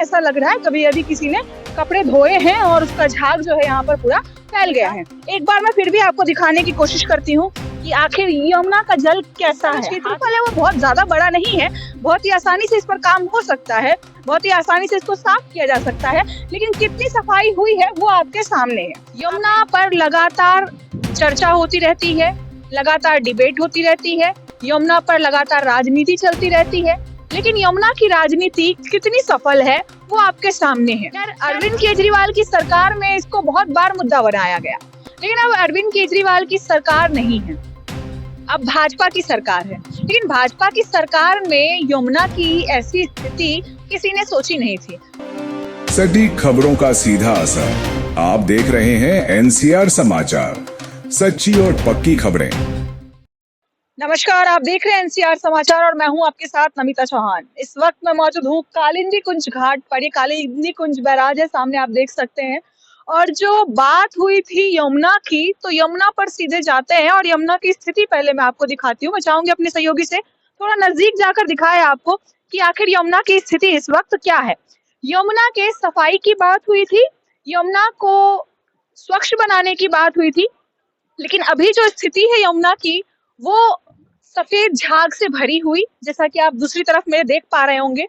ऐसा लग रहा है कभी अभी किसी ने कपड़े धोए हैं और उसका झाग जो है यहाँ पर पूरा फैल गया है। एक बार मैं फिर भी आपको दिखाने की कोशिश करती हूँ कि आखिर यमुना का जल कैसा है। क्षेत्रफल है वो बहुत ज्यादा बड़ा नहीं है, बहुत ही आसानी से इस पर काम हो सकता है, बहुत ही आसानी से इसको साफ किया जा सकता है, लेकिन कितनी सफाई हुई है वो आपके सामने है। यमुना पर लगातार चर्चा होती रहती है, लगातार डिबेट होती रहती है, यमुना पर लगातार राजनीति चलती रहती है, लेकिन यमुना की राजनीति कितनी सफल है वो आपके सामने है। अरविंद केजरीवाल की सरकार में इसको बहुत बार मुद्दा बनाया गया, लेकिन अब अरविंद केजरीवाल की सरकार नहीं है, अब भाजपा की सरकार है। लेकिन भाजपा की सरकार में यमुना की ऐसी स्थिति किसी ने सोची नहीं थी। सटीक खबरों का सीधा असर। आप देख रहे हैं एनसीआर समाचार, सच्ची और पक्की खबरें। नमस्कार, आप देख रहे हैं एनसीआर समाचार और मैं हूं आपके साथ नमिता चौहान। इस वक्त मैं मौजूद हूं कालिंदी कुंज घाट पर। ये कालिंदी कुंज बैराज है, सामने आप देख सकते हैं। और जो बात हुई थी यमुना की, तो यमुना पर सीधे जाते हैं और यमुना की स्थिति पहले मैं आपको दिखाती हूँ। मैं चाहूंगी अपने सहयोगी से थोड़ा नजदीक जाकर दिखाए आपको कि आखिर यमुना की स्थिति इस वक्त क्या है। यमुना के सफाई की बात हुई थी, यमुना को स्वच्छ बनाने की बात हुई थी, लेकिन अभी जो स्थिति है यमुना की वो सफेद झाग से भरी हुई, जैसा कि आप दूसरी तरफ मेरे देख पा रहे होंगे,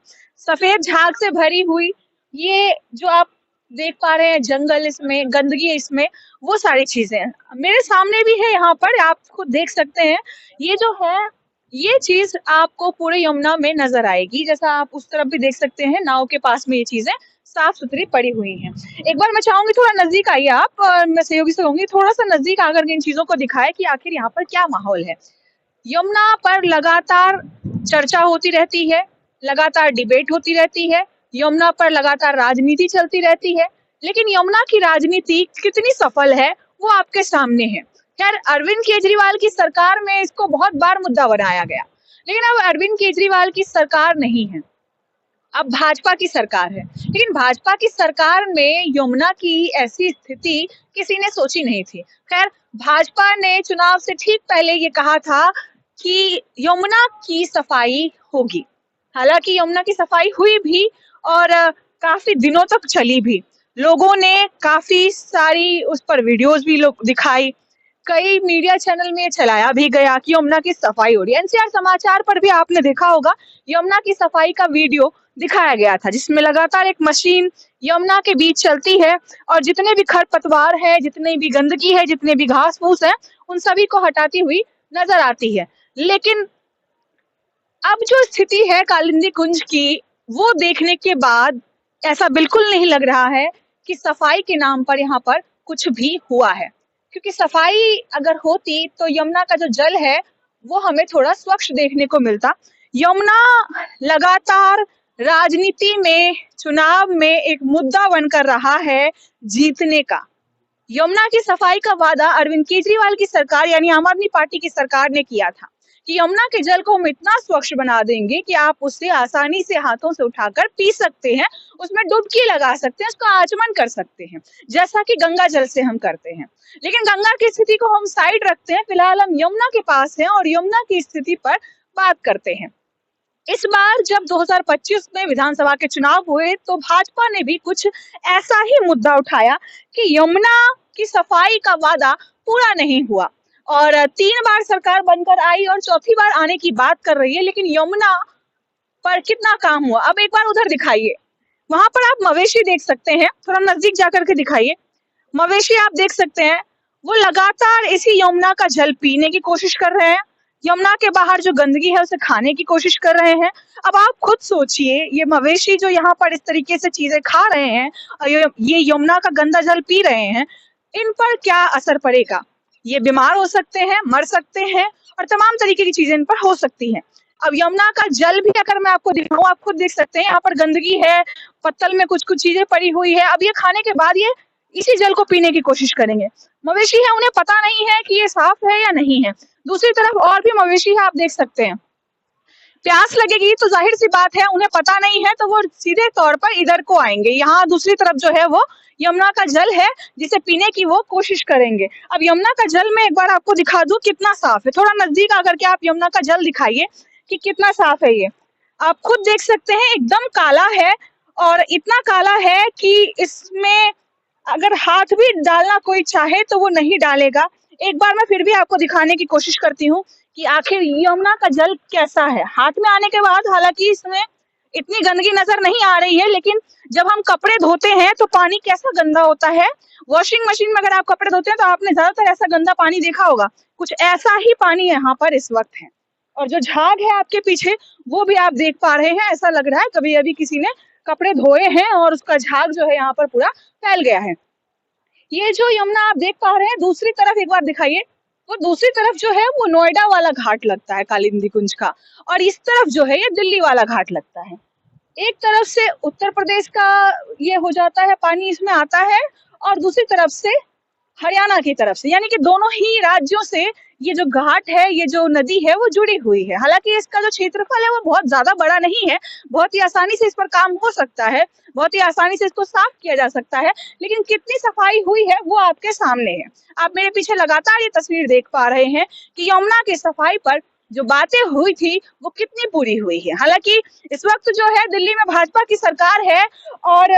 सफेद झाग से भरी हुई ये जो आप देख पा रहे हैं, जंगल इसमें, गंदगी इसमें, वो सारी चीजें मेरे सामने भी है। यहाँ पर आप खुद देख सकते हैं, ये जो है ये चीज आपको पूरे यमुना में नजर आएगी। जैसा आप उस तरफ भी देख सकते हैं, नाव के पास में ये चीजें साफ सुथरी पड़ी हुई हैं। एक बार मैं चाहूंगी थोड़ा नजदीक आइए आप, और मैं सहयोगी से कहूंगी थोड़ा सा नजदीक आकर के इन चीजों को दिखाए कि आखिर यहाँ पर क्या माहौल है। यमुना पर लगातार चर्चा होती रहती है, लगातार डिबेट होती रहती है, यमुना पर लगातार राजनीति चलती रहती है, लेकिन यमुना की राजनीति कितनी सफल है वो आपके सामने है। खैर, अरविंद केजरीवाल की सरकार में इसको बहुत बार मुद्दा बनाया गया, लेकिन अब अरविंद केजरीवाल की सरकार नहीं है, अब भाजपा की सरकार है। लेकिन भाजपा की सरकार में यमुना की ऐसी स्थिति किसी ने सोची नहीं थी। खैर, भाजपा ने चुनाव से ठीक पहले ये कहा था कि यमुना की सफाई होगी। हालांकि यमुना की सफाई हुई भी और काफी दिनों तक चली भी। लोगों ने काफी सारी उस पर वीडियोस भी लोग दिखाई, कई मीडिया चैनल में चलाया भी गया कि यमुना की सफाई हो रही है। एनसीआर समाचार पर भी आपने देखा होगा, यमुना की सफाई का वीडियो दिखाया गया था, जिसमें लगातार एक मशीन यमुना के बीच चलती है और जितने भी खरपतवार है, जितनी भी गंदगी है, जितने भी घास फूस है, उन सभी को हटाती हुई नजर आती है। लेकिन अब जो स्थिति है कालिंदी कुंज की, वो देखने के बाद ऐसा बिल्कुल नहीं लग रहा है कि सफाई के नाम पर यहाँ पर कुछ भी हुआ है, क्योंकि सफाई अगर होती तो यमुना का जो जल है वो हमें थोड़ा स्वच्छ देखने को मिलता। यमुना लगातार राजनीति में, चुनाव में एक मुद्दा बनकर रहा है जीतने का। यमुना की सफाई का वादा अरविंद केजरीवाल की सरकार यानी आम आदमी पार्टी की सरकार ने किया था कि यमुना के जल को हम इतना स्वच्छ बना देंगे कि आप उसे आसानी से हाथों से उठाकर पी सकते हैं, उसमें डुबकी लगा सकते हैं, उसका आचमन कर सकते हैं, जैसा कि गंगा जल से हम करते हैं। लेकिन गंगा की स्थिति को हम साइड रखते हैं, फिलहाल हम यमुना के पास हैं और यमुना की स्थिति पर बात करते हैं। इस बार जब 2025 में विधानसभा के चुनाव हुए तो भाजपा ने भी कुछ ऐसा ही मुद्दा उठाया कि यमुना की सफाई का वादा पूरा नहीं हुआ और 3 बार सरकार बनकर आई और चौथी बार आने की बात कर रही है, लेकिन यमुना पर कितना काम हुआ। अब एक बार उधर दिखाइए, वहां पर आप मवेशी देख सकते हैं, थोड़ा नजदीक जाकर के दिखाइए। मवेशी आप देख सकते हैं, वो लगातार इसी यमुना का जल पीने की कोशिश कर रहे हैं, यमुना के बाहर जो गंदगी है उसे खाने की कोशिश कर रहे हैं। अब आप खुद सोचिए, ये मवेशी जो यहाँ पर इस तरीके से चीजें खा रहे हैं, ये यमुना का गंदा जल पी रहे हैं, इन पर क्या असर पड़ेगा? ये बीमार हो सकते हैं, मर सकते हैं और तमाम तरीके की चीजें इन पर हो सकती हैं। अब यमुना का जल भी अगर मैं आपको दिखाऊं, आप खुद देख सकते हैं, यहाँ पर गंदगी है, पत्तल में कुछ कुछ चीजें पड़ी हुई है। अब ये खाने के बाद ये इसी जल को पीने की कोशिश करेंगे। मवेशी है, उन्हें पता नहीं है कि ये साफ है या नहीं है। दूसरी तरफ और भी मवेशी है, आप देख सकते हैं, प्यास लगेगी तो जाहिर सी बात है, उन्हें पता नहीं है तो वो सीधे तौर पर इधर को आएंगे। यहाँ दूसरी तरफ जो है वो यमुना का जल है जिसे पीने की वो कोशिश करेंगे। अब यमुना का जल मैं एक बार आपको दिखा दूं कितना साफ है, थोड़ा नजदीक आकर के आप यमुना का जल दिखाइए कि कितना साफ है। ये आप खुद देख सकते हैं, एकदम काला है और इतना काला है कि इसमें अगर हाथ भी डालना कोई चाहे तो वो नहीं डालेगा। एक बार मैं फिर भी आपको दिखाने की कोशिश करती हूँ कि आखिर यमुना का जल कैसा है। हाथ में आने के बाद हालांकि इसमें इतनी गंदगी नजर नहीं आ रही है, लेकिन जब हम कपड़े धोते हैं तो पानी कैसा गंदा होता है। वॉशिंग मशीन में अगर आप कपड़े धोते हैं तो आपने ज्यादातर ऐसा गंदा पानी देखा होगा, कुछ ऐसा ही पानी यहाँ पर इस वक्त है। और जो झाग है आपके पीछे वो भी आप देख पा रहे हैं, ऐसा लग रहा है कभी अभी किसी ने कपड़े धोए हैं और उसका झाग जो है यहाँ पर पूरा फैल गया है। ये जो यमुना आप देख पा रहे हैं, दूसरी तरफ एक बार दिखाइए। वो दूसरी तरफ जो है वो नोएडा वाला घाट लगता है कालिंदी कुंज का, और इस तरफ जो है ये दिल्ली वाला घाट लगता है। एक तरफ से उत्तर प्रदेश का ये हो जाता है, पानी इसमें आता है, और दूसरी तरफ से हरियाणा की तरफ से, यानी कि दोनों ही राज्यों से ये जो घाट है, ये जो नदी है वो जुड़ी हुई है। हालांकि इसका जो क्षेत्रफल है वो बहुत ज्यादा बड़ा नहीं है, बहुत ही आसानी से इस पर काम हो सकता है, बहुत ही आसानी से इसको साफ किया जा सकता है, लेकिन कितनी सफाई हुई है वो आपके सामने है। आप मेरे पीछे लगातार ये तस्वीर देख पा रहे हैं कि यमुना की सफाई पर जो बातें हुई थी वो कितनी पूरी हुई है। हालांकि इस वक्त जो है दिल्ली में भाजपा की सरकार है और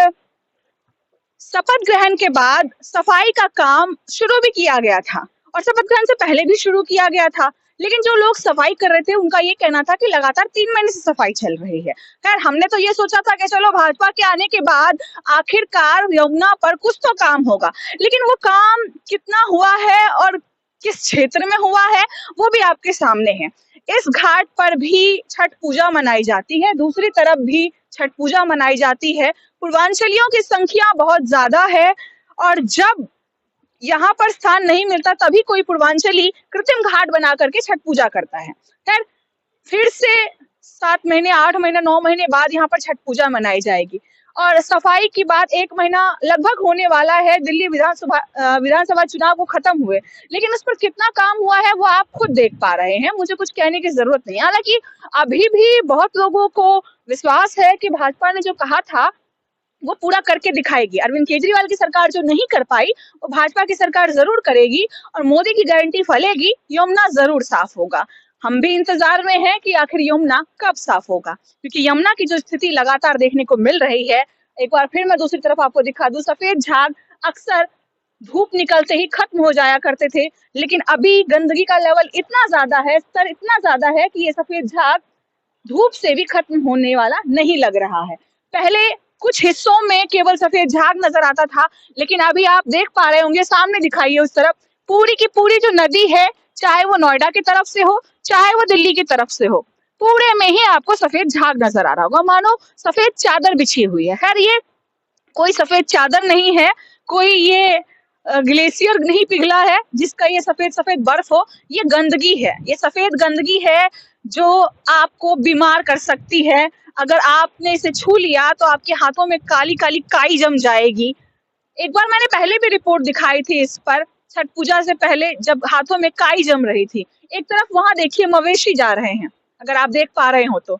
शपथ ग्रहण के बाद सफाई का काम शुरू भी किया गया था, और शपथ ग्रहण से पहले भी शुरू किया गया था, लेकिन जो लोग सफाई कर रहे थे उनका ये कहना था कि लगातार 3 महीने से सफाई चल रही है। खैर, हमने तो ये सोचा था कि चलो भाजपा के आने के बाद आखिरकार यमुना पर कुछ तो काम होगा, लेकिन वो काम कितना हुआ है और किस क्षेत्र में हुआ है वो भी आपके सामने है। इस घाट पर भी छठ पूजा मनाई जाती है, दूसरी तरफ भी छठ पूजा मनाई जाती है। पूर्वांचलियों की संख्या बहुत ज्यादा है, और जब यहाँ पर स्थान नहीं मिलता तभी कोई पूर्वांचली कृत्रिम घाट बना करके छठ पूजा करता है। खैर, फिर से 7 महीने, 8 महीने, 9 महीने बाद यहाँ पर छठ पूजा मनाई जाएगी, और सफाई की बात 1 महीना लगभग होने वाला है। दिल्ली विधानसभा चुनाव को खत्म हुए, लेकिन उस पर कितना काम हुआ है वो आप खुद देख पा रहे हैं, मुझे कुछ कहने की जरूरत नहीं। हालांकि अभी भी बहुत लोगों को विश्वास है कि भाजपा ने जो कहा था वो पूरा करके दिखाएगी। अरविंद केजरीवाल की सरकार जो नहीं कर पाई वो भाजपा की सरकार जरूर करेगी, और मोदी की गारंटी फलेगी, यमुना जरूर साफ होगा। हम भी इंतजार में हैं कि आखिर यमुना कब साफ होगा, क्योंकि यमुना की जो स्थिति लगातार देखने को मिल रही है। एक बार फिर मैं दूसरी तरफ आपको दिखा दूं, सफेद झाग अक्सर धूप निकलते ही खत्म हो जाया करते थे, लेकिन अभी गंदगी का लेवल इतना ज्यादा है, स्तर इतना ज्यादा है कि ये सफेद झाग धूप से भी खत्म होने वाला नहीं लग रहा है। पहले कुछ हिस्सों में केवल सफेद झाग नजर आता था, लेकिन अभी आप देख पा रहे होंगे, सामने दिखाइए उस तरफ, पूरी की पूरी जो नदी है, चाहे वो नोएडा की तरफ से हो चाहे वो दिल्ली की तरफ से हो, पूरे में ही आपको सफेद झाग नजर आ रहा होगा, मानो सफेद चादर बिछी हुई है। खैर, ये कोई सफेद चादर नहीं है, कोई ये ग्लेशियर नहीं पिघला है जिसका ये सफेद सफेद बर्फ हो, ये गंदगी है, ये सफेद गंदगी है जो आपको बीमार कर सकती है। अगर आपने इसे छू लिया तो आपके हाथों में काली काली काई जम जाएगी। एक बार मैंने पहले भी रिपोर्ट दिखाई थी इस पर, छठ पूजा से पहले, जब हाथों में काई जम रही थी। एक तरफ वहां देखिए मवेशी जा रहे हैं, अगर आप देख पा रहे हो तो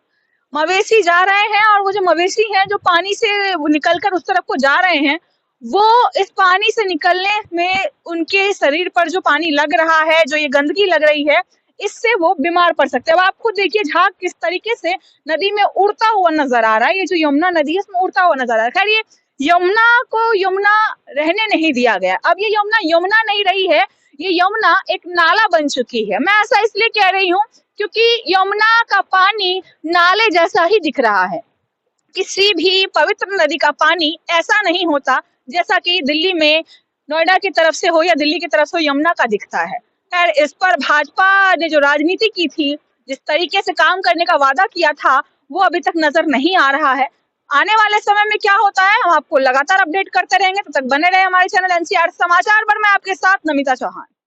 मवेशी जा रहे हैं, और वो जो मवेशी हैं जो पानी से निकलकर उस तरफ को जा रहे हैं, वो इस पानी से निकलने में उनके शरीर पर जो पानी लग रहा है, जो ये गंदगी लग रही है, इससे वो बीमार पड़ सकते हैं। अब आप खुद देखिए झाग किस तरीके से नदी में उड़ता हुआ नजर आ रहा है, ये जो यमुना नदी है इसमें उड़ता हुआ नजर आ रहा है। खैर, ये यमुना को यमुना रहने नहीं दिया गया, अब ये यमुना यमुना नहीं रही है, ये यमुना एक नाला बन चुकी है। मैं ऐसा इसलिए कह रही हूँ क्योंकि यमुना का पानी नाले जैसा ही दिख रहा है। किसी भी पवित्र नदी का पानी ऐसा नहीं होता जैसा कि दिल्ली में नोएडा की तरफ से हो या दिल्ली की तरफ से हो यमुना का दिखता है। खैर, इस पर भाजपा ने जो राजनीति की थी, जिस तरीके से काम करने का वादा किया था, वो अभी तक नजर नहीं आ रहा है। आने वाले समय में क्या होता है हम आपको लगातार अपडेट करते रहेंगे, तब तक बने रहे हमारे चैनल एनसीआर समाचार पर। मैं आपके साथ नमिता चौहान।